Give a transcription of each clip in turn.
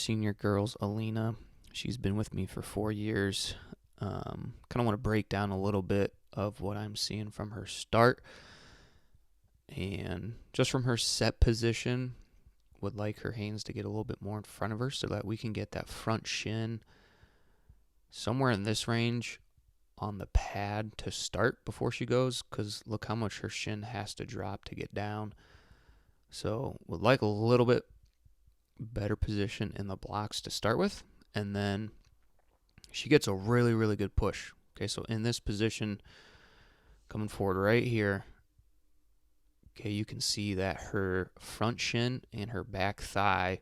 senior girls, Alina. She's been with me for 4 years. Kind of want to break down a little bit of what I'm seeing from her start. And just from her set position, would like her hands to get a little bit more in front of her so that we can get that front shin somewhere in this range on the pad to start before she goes, because look how much her shin has to drop to get down. So would like a little bit better position in the blocks to start with, and then she gets a really, really good push. Okay, so in this position, coming forward right here, okay, you can see that her front shin and her back thigh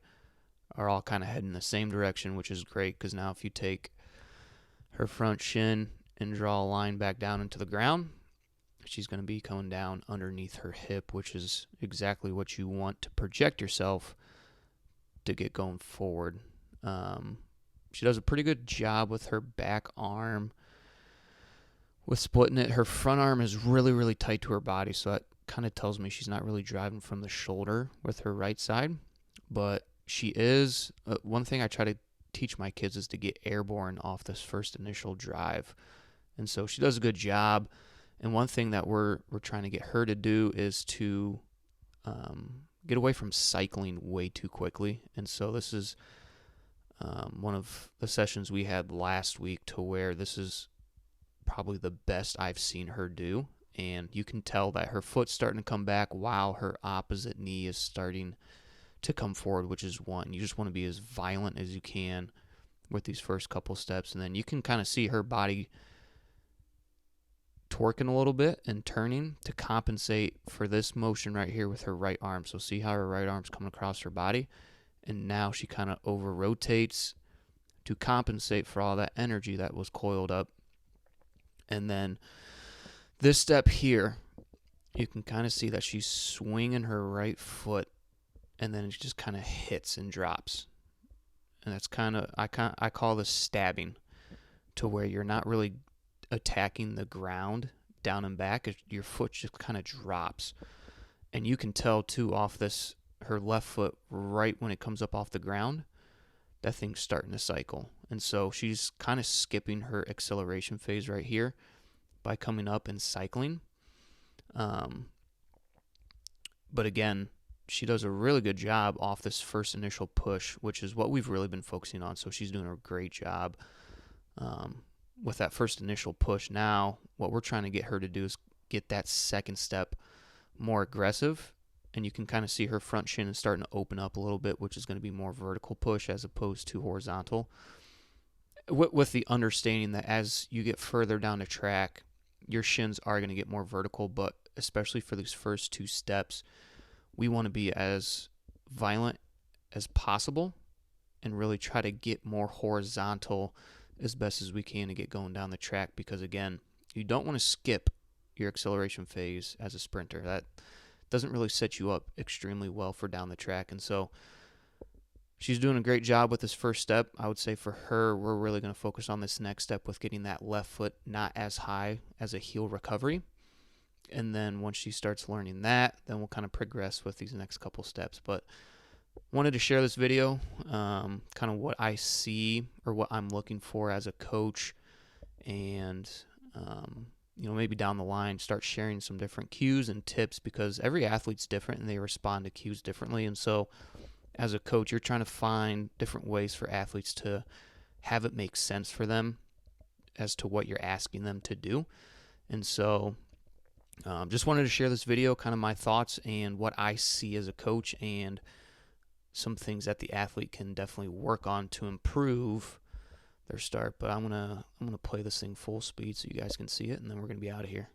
are all kind of heading the same direction, which is great, because now if you take her front shin and draw a line back down into the ground, she's going to be coming down underneath her hip, which is exactly what you want to project yourself to get going forward. She does a pretty good job with her back arm with splitting it. Her front arm is really, really tight to her body, so that kind of tells me she's not really driving from the shoulder with her right side. But she is, one thing I try to teach my kids is to get airborne off this first initial drive. And so she does a good job. And one thing that we're trying to get her to do is to get away from cycling way too quickly. And so this is one of the sessions we had last week, to where this is probably the best I've seen her do. And you can tell that her foot's starting to come back while her opposite knee is starting to come forward, which is one. You just want to be as violent as you can with these first couple steps. And then you can kind of see her body twerking a little bit and turning to compensate for this motion right here with her right arm. So see how her right arm's coming across her body, and now she kind of over rotates to compensate for all that energy that was coiled up. And then this step here, you can kind of see that she's swinging her right foot, and then it just kind of hits and drops. And that's kind of, I call this stabbing, to where you're not really attacking the ground down and back. Your foot just kind of drops. And you can tell too off this, her left foot, right when it comes up off the ground, that thing's starting to cycle. And so she's kind of skipping her acceleration phase right here by coming up and cycling. But again, she does a really good job off this first initial push, which is what we've really been focusing on. So she's doing a great job with that first initial push. Now, what we're trying to get her to do is get that second step more aggressive. And you can kind of see her front shin is starting to open up a little bit, which is going to be more vertical push as opposed to horizontal. With the understanding that as you get further down the track, your shins are going to get more vertical, but especially for these first two steps, we want to be as violent as possible and really try to get more horizontal as best as we can to get going down the track, because again, you don't want to skip your acceleration phase as a sprinter. That doesn't really set you up extremely well for down the track. And so she's doing a great job with this first step. I would say for her, we're really going to focus on this next step with getting that left foot not as high as a heel recovery. And then once she starts learning that, then we'll kind of progress with these next couple steps. But wanted to share this video, kind of what I see or what I'm looking for as a coach, and maybe down the line start sharing some different cues and tips, because every athlete's different and they respond to cues differently. And so as a coach, you're trying to find different ways for athletes to have it make sense for them as to what you're asking them to do. And so just wanted to share this video, kind of my thoughts and what I see as a coach, and some things that the athlete can definitely work on to improve their start. But I'm gonna play this thing full speed so you guys can see it, and then we're gonna be out of here.